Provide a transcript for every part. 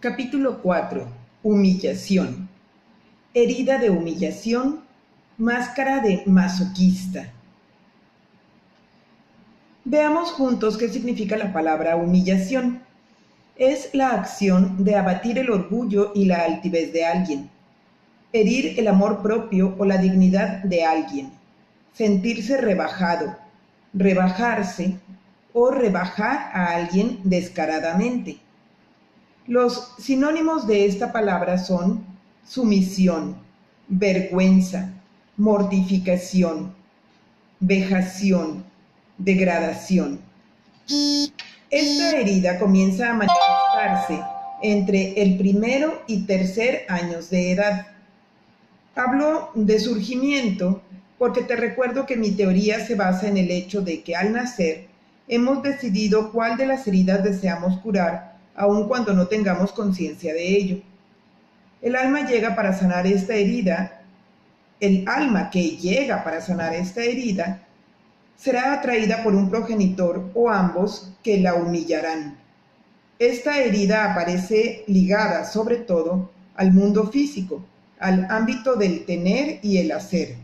Capítulo 4. Humillación. Herida de humillación, máscara de masoquista. Veamos juntos qué significa la palabra humillación. Es la acción de abatir el orgullo y la altivez de alguien, herir el amor propio o la dignidad de alguien, sentirse rebajado, rebajarse o rebajar a alguien descaradamente. Los sinónimos de esta palabra son sumisión, vergüenza, mortificación, vejación, degradación. Esta herida comienza a manifestarse entre el primero y tercer años de edad. Hablo de surgimiento porque te recuerdo que mi teoría se basa en el hecho de que al nacer hemos decidido cuál de las heridas deseamos curar, aun cuando no tengamos conciencia de ello. El alma que llega para sanar esta herida, será atraída por un progenitor o ambos que la humillarán. Esta herida aparece ligada sobre todo al mundo físico, al ámbito del tener y el hacer.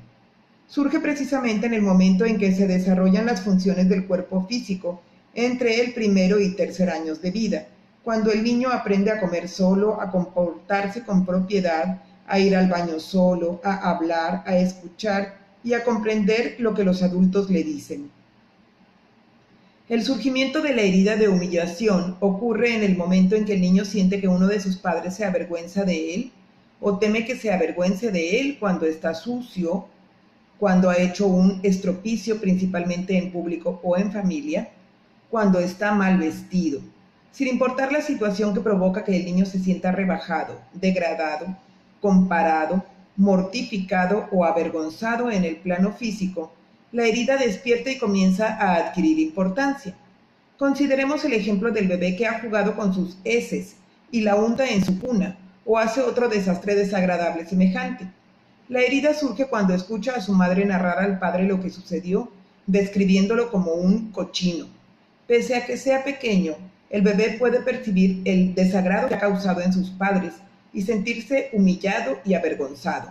Surge precisamente en el momento en que se desarrollan las funciones del cuerpo físico entre el primero y tercer años de vida, cuando el niño aprende a comer solo, a comportarse con propiedad, a ir al baño solo, a hablar, a escuchar y a comprender lo que los adultos le dicen. El surgimiento de la herida de humillación ocurre en el momento en que el niño siente que uno de sus padres se avergüenza de él o teme que se avergüence de él cuando está sucio, cuando ha hecho un estropicio principalmente en público o en familia, cuando está mal vestido, sin importar la situación que provoca que el niño se sienta rebajado, degradado, comparado, mortificado o avergonzado en el plano físico. La herida despierta y comienza a adquirir importancia. Consideremos el ejemplo del bebé que ha jugado con sus heces y la unta en su cuna o hace otro desastre desagradable semejante. La herida surge cuando escucha a su madre narrar al padre lo que sucedió, describiéndolo como un cochino. Pese a que sea pequeño, el bebé puede percibir el desagrado que ha causado en sus padres y sentirse humillado y avergonzado.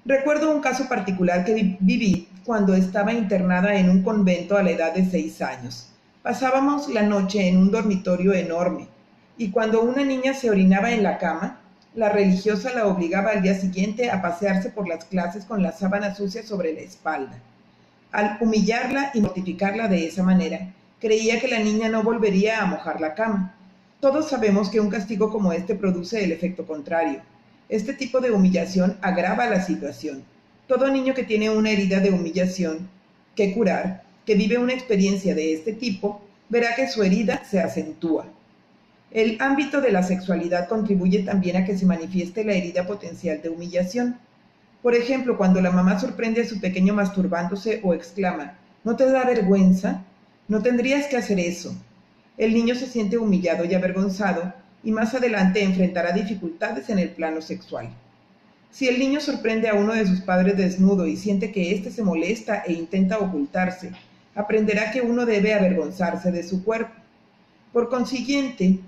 Recuerdo un caso particular que viví cuando estaba internada en un convento a la edad de 6 años. Pasábamos la noche en un dormitorio enorme y cuando una niña se orinaba en la cama, la religiosa la obligaba al día siguiente a pasearse por las clases con la sábana sucia sobre la espalda. Al humillarla y mortificarla de esa manera, creía que la niña no volvería a mojar la cama. Todos sabemos que un castigo como este produce el efecto contrario. Este tipo de humillación agrava la situación. Todo niño que tiene una herida de humillación que curar, que vive una experiencia de este tipo, verá que su herida se acentúa. El ámbito de la sexualidad contribuye también a que se manifieste la herida potencial de humillación. Por ejemplo, cuando la mamá sorprende a su pequeño masturbándose o exclama, ¿no te da vergüenza? No tendrías que hacer eso. El niño se siente humillado y avergonzado y más adelante enfrentará dificultades en el plano sexual. Si el niño sorprende a uno de sus padres desnudo y siente que éste se molesta e intenta ocultarse, aprenderá que uno debe avergonzarse de su cuerpo. Por consiguiente,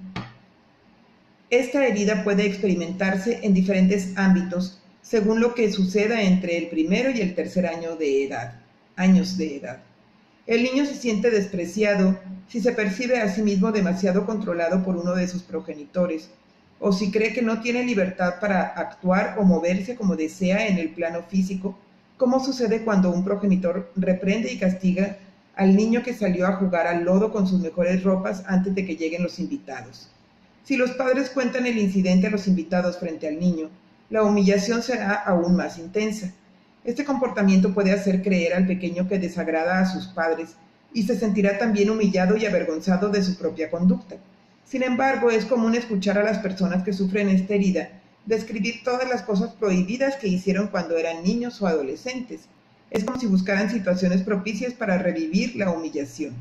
esta herida puede experimentarse en diferentes ámbitos según lo que suceda entre el primero y el tercer años de edad. El niño se siente despreciado si se percibe a sí mismo demasiado controlado por uno de sus progenitores, o si cree que no tiene libertad para actuar o moverse como desea en el plano físico, como sucede cuando un progenitor reprende y castiga al niño que salió a jugar al lodo con sus mejores ropas antes de que lleguen los invitados. Si los padres cuentan el incidente a los invitados frente al niño, la humillación será aún más intensa. Este comportamiento puede hacer creer al pequeño que desagrada a sus padres y se sentirá también humillado y avergonzado de su propia conducta. Sin embargo, es común escuchar a las personas que sufren esta herida describir todas las cosas prohibidas que hicieron cuando eran niños o adolescentes. Es como si buscaran situaciones propicias para revivir la humillación.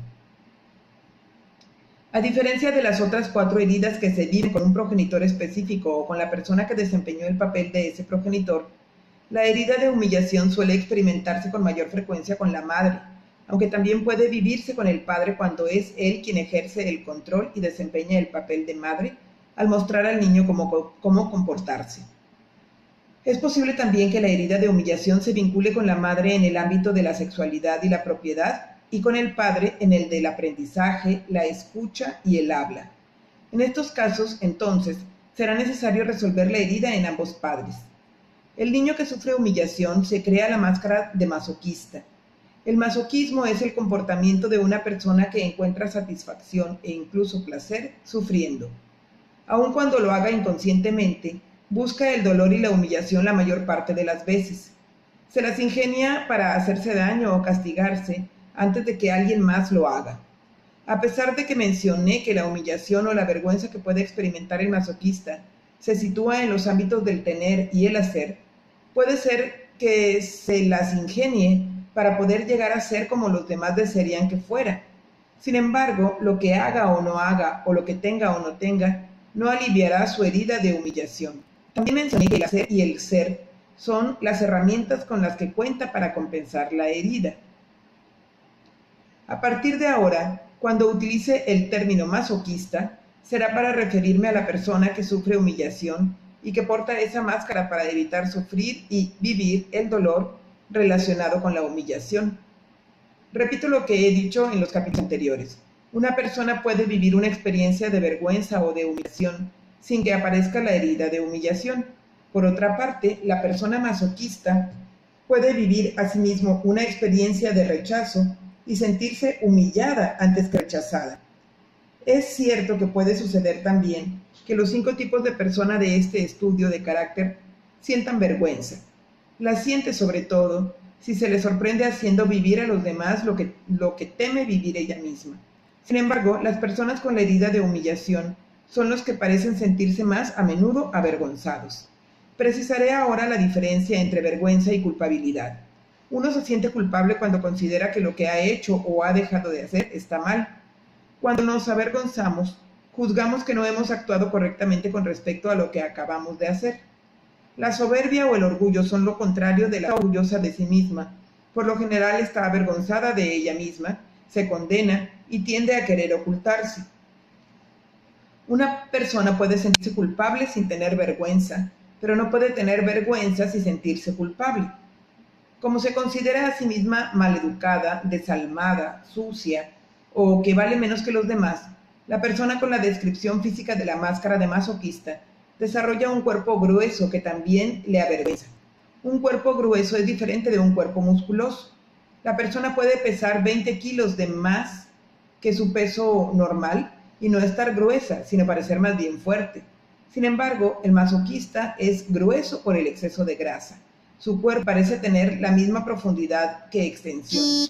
A diferencia de las otras 4 heridas que se viven con un progenitor específico o con la persona que desempeñó el papel de ese progenitor, la herida de humillación suele experimentarse con mayor frecuencia con la madre, aunque también puede vivirse con el padre cuando es él quien ejerce el control y desempeña el papel de madre, al mostrar al niño cómo comportarse. Es posible también que la herida de humillación se vincule con la madre en el ámbito de la sexualidad y la propiedad, y con el padre en el del aprendizaje, la escucha y el habla. En estos casos, entonces, será necesario resolver la herida en ambos padres. El niño que sufre humillación se crea la máscara de masoquista. El masoquismo es el comportamiento de una persona que encuentra satisfacción e incluso placer sufriendo. Aun cuando lo haga inconscientemente, busca el dolor y la humillación la mayor parte de las veces. Se las ingenia para hacerse daño o castigarse antes de que alguien más lo haga. A pesar de que mencioné que la humillación o la vergüenza que puede experimentar el masoquista se sitúa en los ámbitos del tener y el hacer, puede ser que se las ingenie para poder llegar a ser como los demás desearían que fuera. Sin embargo, lo que haga o no haga, o lo que tenga o no tenga, no aliviará su herida de humillación. También mencioné que el hacer y el ser son las herramientas con las que cuenta para compensar la herida. A partir de ahora, cuando utilice el término masoquista, será para referirme a la persona que sufre humillación y que porta esa máscara para evitar sufrir y vivir el dolor relacionado con la humillación. Repito lo que he dicho en los capítulos anteriores. Una persona puede vivir una experiencia de vergüenza o de humillación sin que aparezca la herida de humillación. Por otra parte, la persona masoquista puede vivir asimismo una experiencia de rechazo y sentirse humillada antes que rechazada. Es cierto que puede suceder también que los 5 tipos de persona de este estudio de carácter sientan vergüenza. La siente sobre todo si se le sorprende haciendo vivir a los demás lo que teme vivir ella misma. Sin embargo, las personas con la herida de humillación son los que parecen sentirse más a menudo avergonzados. Precisaré ahora la diferencia entre vergüenza y culpabilidad. Uno se siente culpable cuando considera que lo que ha hecho o ha dejado de hacer está mal. Cuando nos avergonzamos, juzgamos que no hemos actuado correctamente con respecto a lo que acabamos de hacer. La soberbia o el orgullo son lo contrario de la orgullosa de sí misma. Por lo general está avergonzada de ella misma, se condena y tiende a querer ocultarse. Una persona puede sentirse culpable sin tener vergüenza, pero no puede tener vergüenza sin sentirse culpable. Como se considera a sí misma maleducada, desalmada, sucia o que vale menos que los demás, la persona con la descripción física de la máscara de masoquista desarrolla un cuerpo grueso que también le avergüenza. Un cuerpo grueso es diferente de un cuerpo musculoso. La persona puede pesar 20 kilos de más que su peso normal y no estar gruesa, sino parecer más bien fuerte. Sin embargo, el masoquista es grueso por el exceso de grasa. Su cuerpo parece tener la misma profundidad que extensión.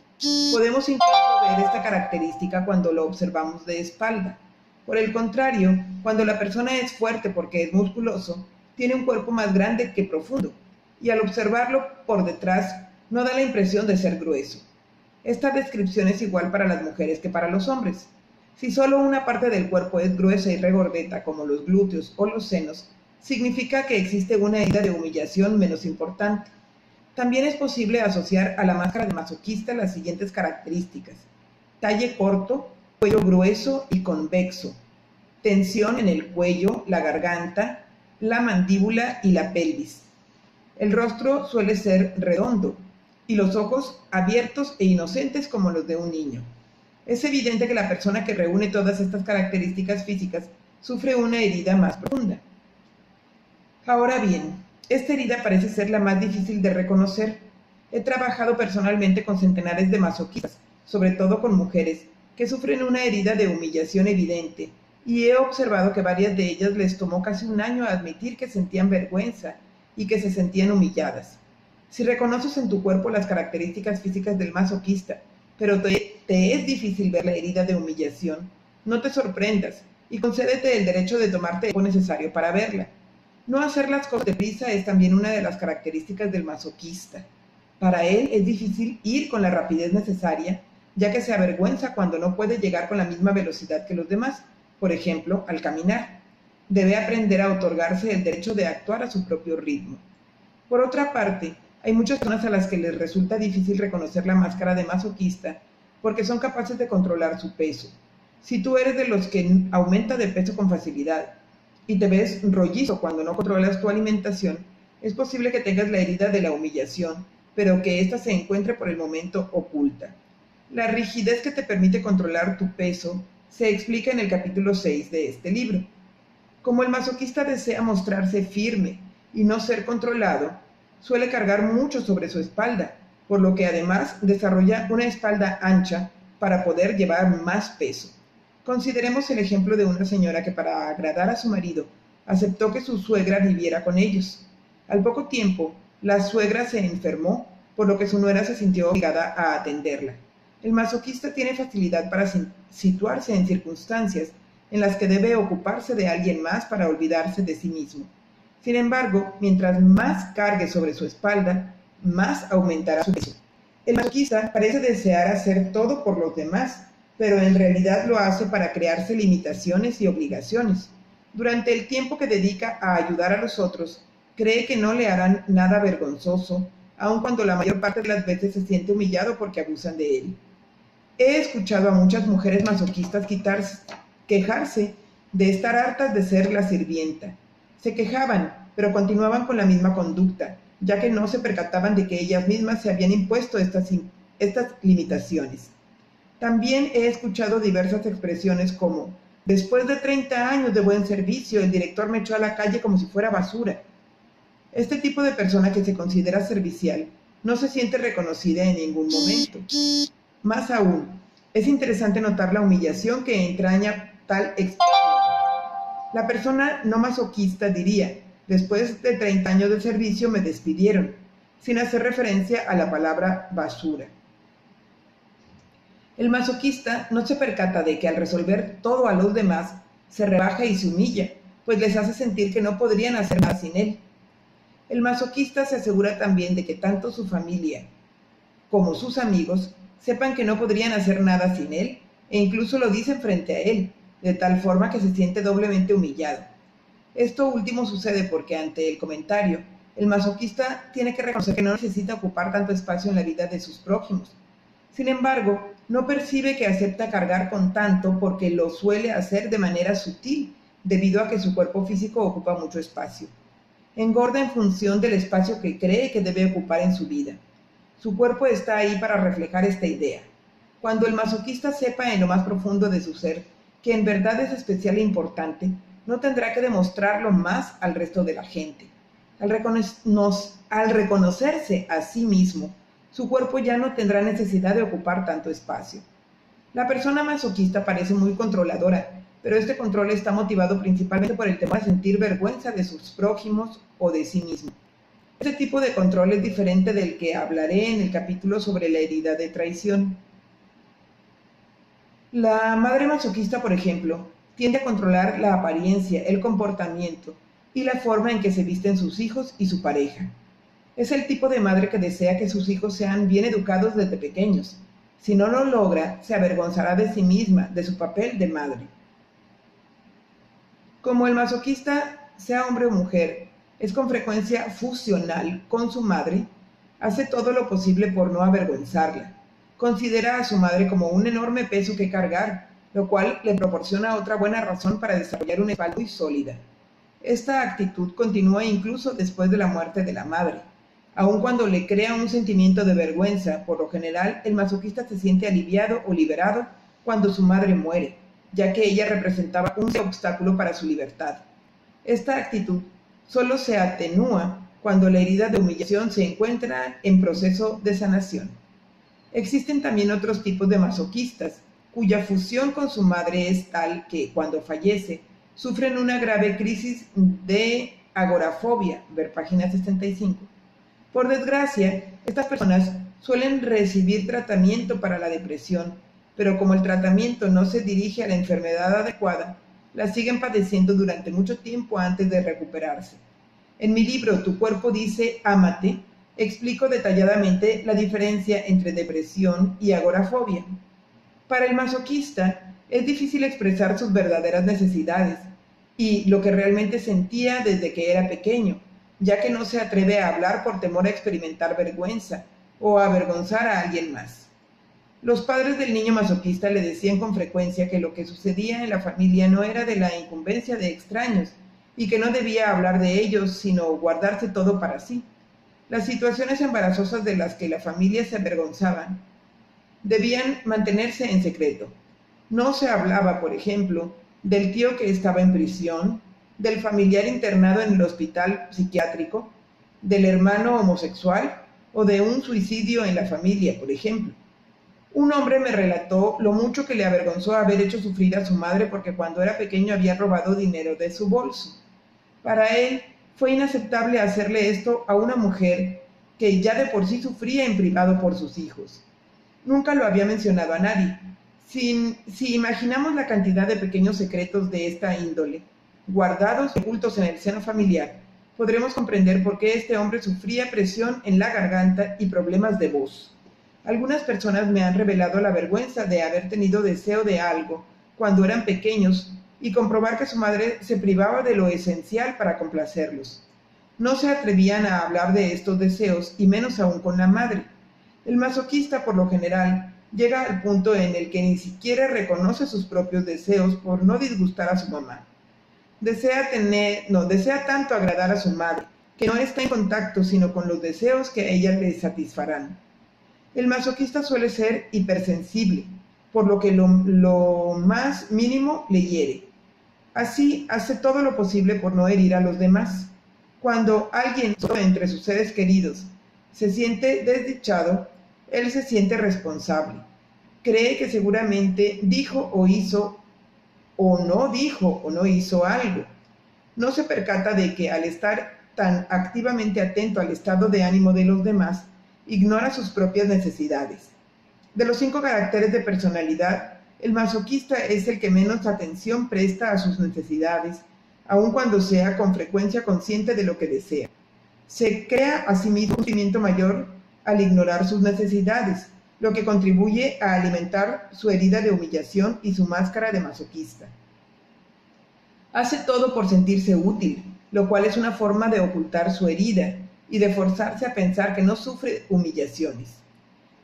Podemos incluso ver esta característica cuando lo observamos de espalda. Por el contrario, cuando la persona es fuerte porque es musculoso, tiene un cuerpo más grande que profundo, y al observarlo por detrás no da la impresión de ser grueso. Esta descripción es igual para las mujeres que para los hombres. Si solo una parte del cuerpo es gruesa y regordeta, como los glúteos o los senos, significa que existe una herida de humillación menos importante. También es posible asociar a la máscara de masoquista las siguientes características: talle corto, cuello grueso y convexo, tensión en el cuello, la garganta, la mandíbula y la pelvis. El rostro suele ser redondo y los ojos abiertos e inocentes como los de un niño. Es evidente que la persona que reúne todas estas características físicas sufre una herida más profunda. Ahora bien, esta herida parece ser la más difícil de reconocer. He trabajado personalmente con centenares de masoquistas, sobre todo con mujeres, que sufren una herida de humillación evidente, y he observado que varias de ellas les tomó casi un año admitir que sentían vergüenza y que se sentían humilladas. Si reconoces en tu cuerpo las características físicas del masoquista, pero te es difícil ver la herida de humillación, no te sorprendas y concédete el derecho de tomarte el tiempo necesario para verla. No hacer las cosas deprisa es también una de las características del masoquista. Para él es difícil ir con la rapidez necesaria, ya que se avergüenza cuando no puede llegar con la misma velocidad que los demás, por ejemplo, al caminar. Debe aprender a otorgarse el derecho de actuar a su propio ritmo. Por otra parte, hay muchas personas a las que les resulta difícil reconocer la máscara de masoquista porque son capaces de controlar su peso. Si tú eres de los que aumenta de peso con facilidad y te ves rollizo cuando no controlas tu alimentación, es posible que tengas la herida de la humillación, pero que ésta se encuentre por el momento oculta. La rigidez que te permite controlar tu peso se explica en el capítulo 6 de este libro. Como el masoquista desea mostrarse firme y no ser controlado, suele cargar mucho sobre su espalda, por lo que además desarrolla una espalda ancha para poder llevar más peso. Consideremos el ejemplo de una señora que para agradar a su marido aceptó que su suegra viviera con ellos. Al poco tiempo, la suegra se enfermó, por lo que su nuera se sintió obligada a atenderla. El masoquista tiene facilidad para situarse en circunstancias en las que debe ocuparse de alguien más para olvidarse de sí mismo. Sin embargo, mientras más cargue sobre su espalda, más aumentará su peso. El masoquista parece desear hacer todo por los demás, pero en realidad lo hace para crearse limitaciones y obligaciones. Durante el tiempo que dedica a ayudar a los otros, cree que no le harán nada vergonzoso, aun cuando la mayor parte de las veces se siente humillado porque abusan de él. He escuchado a muchas mujeres masoquistas quejarse de estar hartas de ser la sirvienta. Se quejaban, pero continuaban con la misma conducta, ya que no se percataban de que ellas mismas se habían impuesto estas limitaciones. También he escuchado diversas expresiones como: después de 30 años de buen servicio, el director me echó a la calle como si fuera basura. Este tipo de persona que se considera servicial no se siente reconocida en ningún momento. Más aún, es interesante notar la humillación que entraña tal expresión. La persona no masoquista diría: después de 30 años de servicio me despidieron, sin hacer referencia a la palabra basura. El masoquista no se percata de que al resolver todo a los demás, se rebaja y se humilla, pues les hace sentir que no podrían hacer nada sin él. El masoquista se asegura también de que tanto su familia como sus amigos sepan que no podrían hacer nada sin él, e incluso lo dicen frente a él, de tal forma que se siente doblemente humillado. Esto último sucede porque ante el comentario, el masoquista tiene que reconocer que no necesita ocupar tanto espacio en la vida de sus prójimos. Sin embargo, no percibe que acepta cargar con tanto porque lo suele hacer de manera sutil, debido a que su cuerpo físico ocupa mucho espacio. Engorda en función del espacio que cree que debe ocupar en su vida. Su cuerpo está ahí para reflejar esta idea. Cuando el masoquista sepa en lo más profundo de su ser que en verdad es especial e importante, no tendrá que demostrarlo más al resto de la gente. Al reconocerse a sí mismo, su cuerpo ya no tendrá necesidad de ocupar tanto espacio. La persona masoquista parece muy controladora, pero este control está motivado principalmente por el temor a sentir vergüenza de sus prójimos o de sí mismo. Este tipo de control es diferente del que hablaré en el capítulo sobre la herida de traición. La madre masoquista, por ejemplo, tiende a controlar la apariencia, el comportamiento y la forma en que se visten sus hijos y su pareja. Es el tipo de madre que desea que sus hijos sean bien educados desde pequeños. Si no lo logra, se avergonzará de sí misma, de su papel de madre. Como el masoquista, sea hombre o mujer, es con frecuencia fusional con su madre, hace todo lo posible por no avergonzarla. Considera a su madre como un enorme peso que cargar, lo cual le proporciona otra buena razón para desarrollar una espalda muy sólida. Esta actitud continúa incluso después de la muerte de la madre. Aun cuando le crea un sentimiento de vergüenza, por lo general el masoquista se siente aliviado o liberado cuando su madre muere, ya que ella representaba un obstáculo para su libertad. Esta actitud solo se atenúa cuando la herida de humillación se encuentra en proceso de sanación. Existen también otros tipos de masoquistas, cuya fusión con su madre es tal que, cuando fallece, sufren una grave crisis de agorafobia, ver página 65. Por desgracia, estas personas suelen recibir tratamiento para la depresión, pero como el tratamiento no se dirige a la enfermedad adecuada, la siguen padeciendo durante mucho tiempo antes de recuperarse. En mi libro Tu cuerpo dice ámate, explico detalladamente la diferencia entre depresión y agorafobia. Para el masoquista, es difícil expresar sus verdaderas necesidades y lo que realmente sentía desde que era pequeño, ya que no se atreve a hablar por temor a experimentar vergüenza o a avergonzar a alguien más. Los padres del niño masoquista le decían con frecuencia que lo que sucedía en la familia no era de la incumbencia de extraños, y que no debía hablar de ellos, sino guardarse todo para sí. Las situaciones embarazosas de las que la familia se avergonzaban debían mantenerse en secreto. No se hablaba, por ejemplo, del tío que estaba en prisión, del familiar internado en el hospital psiquiátrico, del hermano homosexual o de un suicidio en la familia, por ejemplo. Un hombre me relató lo mucho que le avergonzó haber hecho sufrir a su madre porque cuando era pequeño había robado dinero de su bolso. Para él fue inaceptable hacerle esto a una mujer que ya de por sí sufría en privado por sus hijos. Nunca lo había mencionado a nadie. Si imaginamos la cantidad de pequeños secretos de esta índole, guardados y ocultos en el seno familiar, podremos comprender por qué este hombre sufría presión en la garganta y problemas de voz. Algunas personas me han revelado la vergüenza de haber tenido deseo de algo cuando eran pequeños y comprobar que su madre se privaba de lo esencial para complacerlos. No se atrevían a hablar de estos deseos y menos aún con la madre. El masoquista, por lo general, llega al punto en el que ni siquiera reconoce sus propios deseos por no disgustar a su mamá. Desea tanto agradar a su madre, que no está en contacto sino con los deseos que a ella le satisfarán. El masoquista suele ser hipersensible, por lo que lo más mínimo le hiere. Así hace todo lo posible por no herir a los demás. Cuando alguien entre sus seres queridos se siente desdichado, él se siente responsable. Cree que seguramente dijo o no hizo algo. No se percata de que al estar tan activamente atento al estado de ánimo de los demás, ignora sus propias necesidades. De los 5 caracteres de personalidad, el masoquista es el que menos atención presta a sus necesidades, aun cuando sea con frecuencia consciente de lo que desea. Se crea a sí mismo un sufrimiento mayor al ignorar sus necesidades, lo que contribuye a alimentar su herida de humillación y su máscara de masoquista. Hace todo por sentirse útil, lo cual es una forma de ocultar su herida y de forzarse a pensar que no sufre humillaciones.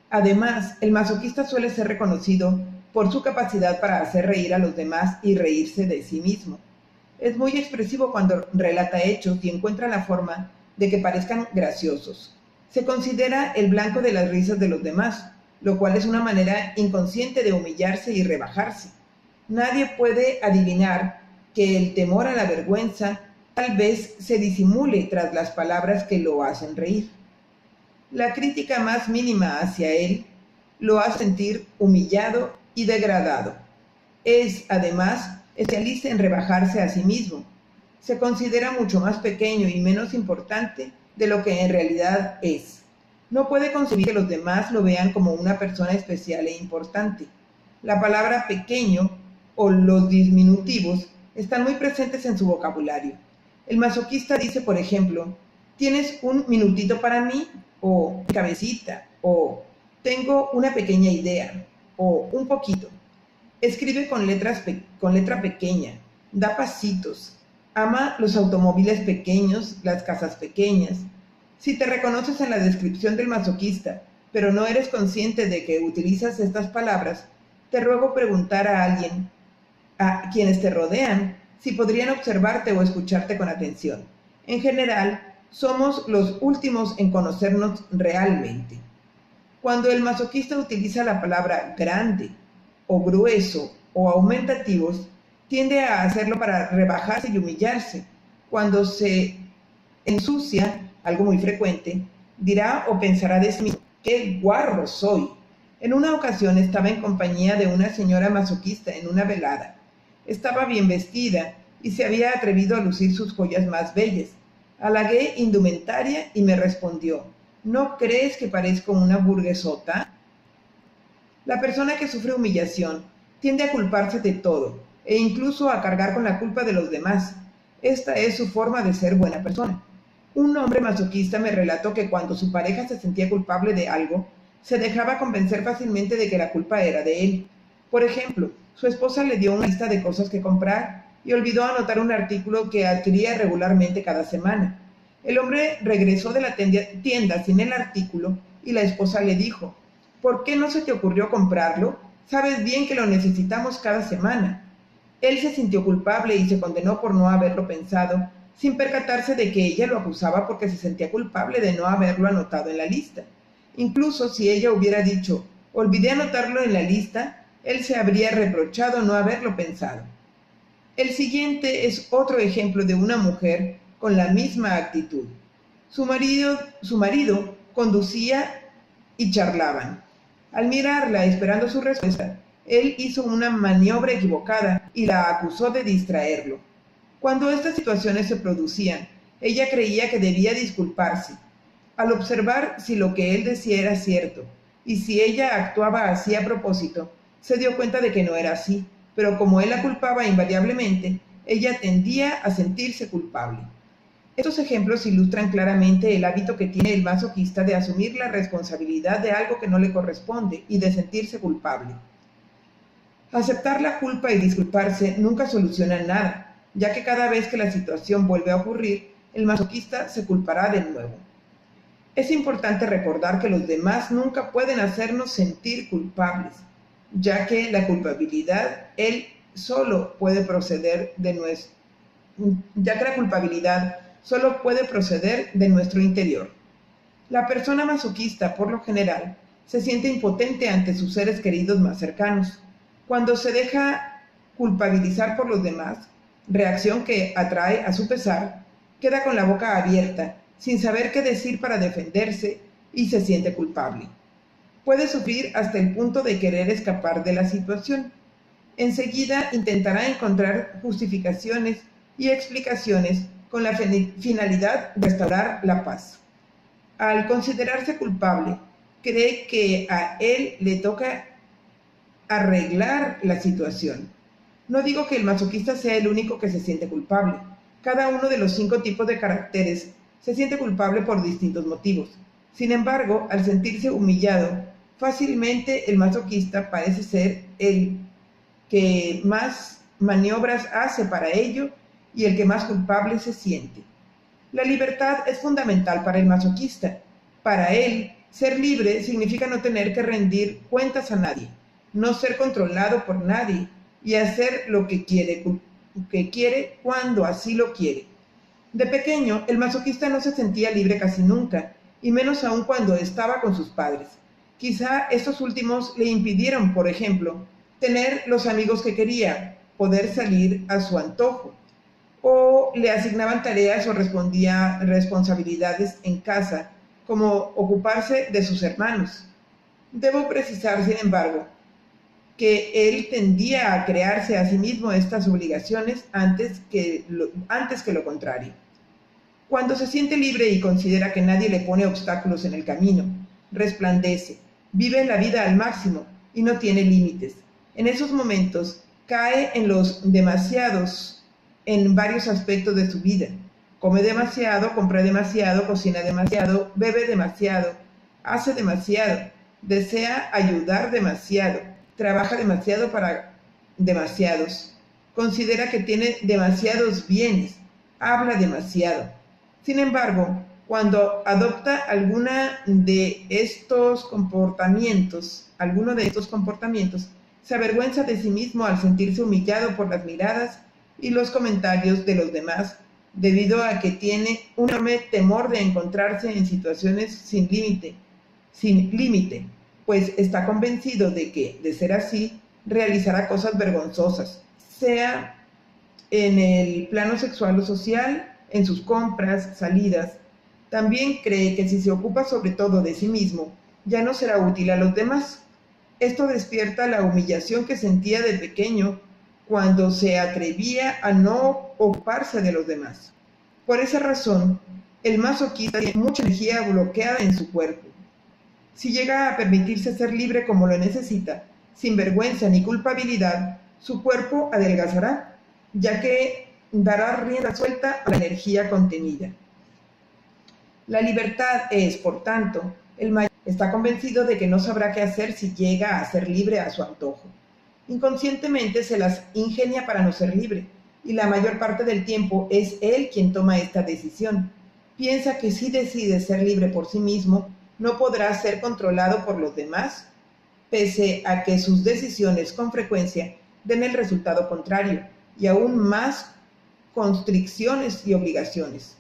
Además, el masoquista suele ser reconocido por su capacidad para hacer reír a los demás y reírse de sí mismo. Es muy expresivo cuando relata hechos y encuentra la forma de que parezcan graciosos. Se considera el blanco de las risas de los demás, lo cual es una manera inconsciente de humillarse y rebajarse. Nadie puede adivinar que el temor a la vergüenza tal vez se disimule tras las palabras que lo hacen reír. La crítica más mínima hacia él lo hace sentir humillado y degradado. Es, además, especialista en rebajarse a sí mismo. Se considera mucho más pequeño y menos importante de lo que en realidad es. No puede concebir que los demás lo vean como una persona especial e importante. La palabra pequeño o los diminutivos están muy presentes en su vocabulario. El masoquista dice, por ejemplo, ¿tienes un minutito para mí? O cabecita, o tengo una pequeña idea, o un poquito. Escribe con letra pequeña, da pasitos, ama los automóviles pequeños, las casas pequeñas. Si te reconoces en la descripción del masoquista, pero no eres consciente de que utilizas estas palabras, te ruego preguntar a quienes te rodean, si podrían observarte o escucharte con atención. En general, somos los últimos en conocernos realmente. Cuando el masoquista utiliza la palabra grande, o grueso, o aumentativos, tiende a hacerlo para rebajarse y humillarse. Cuando se ensucia, algo muy frecuente, dirá o pensará de sí mismo, ¡qué guarro soy! En una ocasión estaba en compañía de una señora masoquista en una velada. Estaba bien vestida y se había atrevido a lucir sus joyas más bellas. Halagué indumentaria y me respondió, ¿no crees que parezco una burguesota? La persona que sufre humillación tiende a culparse de todo e incluso a cargar con la culpa de los demás. Esta es su forma de ser buena persona. Un hombre masoquista me relató que cuando su pareja se sentía culpable de algo, se dejaba convencer fácilmente de que la culpa era de él. Por ejemplo, su esposa le dio una lista de cosas que comprar y olvidó anotar un artículo que adquiría regularmente cada semana. El hombre regresó de la tienda sin el artículo y la esposa le dijo, ¿por qué no se te ocurrió comprarlo? Sabes bien que lo necesitamos cada semana. Él se sintió culpable y se condenó por no haberlo pensado, sin percatarse de que ella lo acusaba porque se sentía culpable de no haberlo anotado en la lista. Incluso si ella hubiera dicho, olvidé anotarlo en la lista, él se habría reprochado no haberlo pensado. El siguiente es otro ejemplo de una mujer con la misma actitud. Su marido conducía y charlaban. Al mirarla esperando su respuesta, él hizo una maniobra equivocada y la acusó de distraerlo. Cuando estas situaciones se producían, ella creía que debía disculparse. Al observar si lo que él decía era cierto y si ella actuaba así a propósito, se dio cuenta de que no era así, pero como él la culpaba invariablemente, ella tendía a sentirse culpable. Estos ejemplos ilustran claramente el hábito que tiene el masoquista de asumir la responsabilidad de algo que no le corresponde y de sentirse culpable. Aceptar la culpa y disculparse nunca solucionan nada, ya que cada vez que la situación vuelve a ocurrir, el masoquista se culpará de nuevo. Es importante recordar que los demás nunca pueden hacernos sentir culpables, ya que la culpabilidad solo puede proceder de nuestro interior. La persona masoquista, por lo general, se siente impotente ante sus seres queridos más cercanos. Cuando se deja culpabilizar por los demás, reacción que atrae a su pesar, queda con la boca abierta, sin saber qué decir para defenderse y se siente culpable. Puede sufrir hasta el punto de querer escapar de la situación. Enseguida intentará encontrar justificaciones y explicaciones con la finalidad de restaurar la paz. Al considerarse culpable, cree que a él le toca arreglar la situación. No digo que el masoquista sea el único que se siente culpable. Cada uno de los 5 tipos de caracteres se siente culpable por distintos motivos. Sin embargo, al sentirse humillado, fácilmente el masoquista parece ser el que más maniobras hace para ello y el que más culpable se siente. La libertad es fundamental para el masoquista. Para él, ser libre significa no tener que rendir cuentas a nadie, no ser controlado por nadie y hacer lo que quiere cuando así lo quiere. De pequeño, el masoquista no se sentía libre casi nunca, y menos aún cuando estaba con sus padres. Quizá estos últimos le impidieron, por ejemplo, tener los amigos que quería, poder salir a su antojo, o le asignaban tareas o responsabilidades en casa, como ocuparse de sus hermanos. Debo precisar, sin embargo, que él tendía a crearse a sí mismo estas obligaciones antes que lo contrario. Cuando se siente libre y considera que nadie le pone obstáculos en el camino, resplandece, vive la vida al máximo y no tiene límites. En esos momentos cae en los demasiados en varios aspectos de su vida. Come demasiado, compra demasiado, cocina demasiado, bebe demasiado, hace demasiado, desea ayudar demasiado, trabaja demasiado para demasiados, considera que tiene demasiados bienes, habla demasiado. Sin embargo, cuando adopta alguno de estos comportamientos, se avergüenza de sí mismo al sentirse humillado por las miradas y los comentarios de los demás, debido a que tiene un enorme temor de encontrarse en situaciones sin límite, pues está convencido de que, de ser así, realizará cosas vergonzosas, sea en el plano sexual o social, en sus compras, salidas. También cree que si se ocupa sobre todo de sí mismo, ya no será útil a los demás. Esto despierta la humillación que sentía de pequeño cuando se atrevía a no ocuparse de los demás. Por esa razón, el masoquista tiene mucha energía bloqueada en su cuerpo. Si llega a permitirse ser libre como lo necesita, sin vergüenza ni culpabilidad, su cuerpo adelgazará, ya que dará rienda suelta a la energía contenida. La libertad es, por tanto, el mayor está convencido de que no sabrá qué hacer si llega a ser libre a su antojo. Inconscientemente se las ingenia para no ser libre, y la mayor parte del tiempo es él quien toma esta decisión. Piensa que si decide ser libre por sí mismo, no podrá ser controlado por los demás, pese a que sus decisiones con frecuencia den el resultado contrario. y aún más constricciones y obligaciones.